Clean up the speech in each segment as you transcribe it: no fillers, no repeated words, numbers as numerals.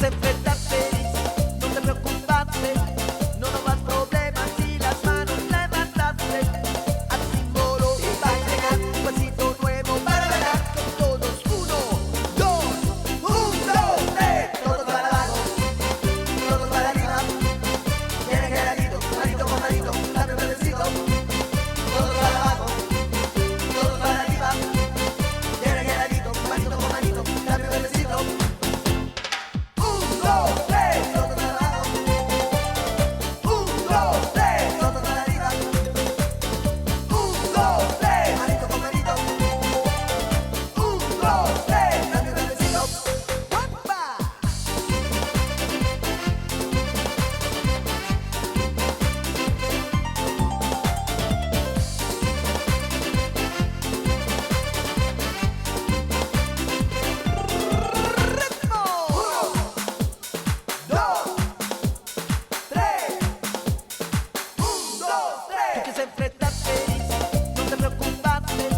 siempre estás feliz, no te preocupaste, no más problemas y las manos levantaste. Al símbolo te va a llegar un pasito nuevo para bailar con todos. Uno, dos, todos para abajo, todos para arriba. Tienen que ladito, manito con manito, dame un besito. Todos para abajo, todos para arriba. Tienen que ladito, manito con manito, dame un besito. Siempre estás feliz, no te preocupaste,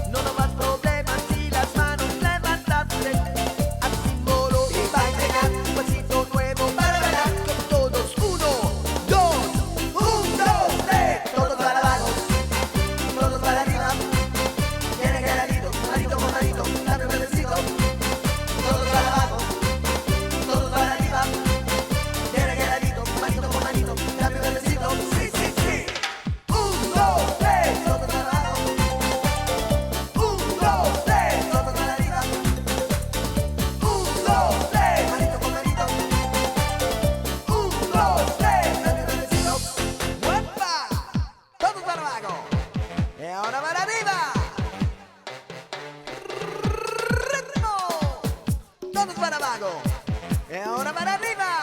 no más problemas y las manos levantaste. Al símbolo te va a llegar un pasito nuevo para bailar con todos. Uno, dos, todos para abajo, todos para arriba. Tienen que ladito, manito con manito, dame un besito. Todos para abajo, todos para arriba. Tienen que ladito, manito con manito, dame un besito. Sí, sí, sí. Y ahora para arriba. Ritmo. Todos para abajo. Y ahora para arriba.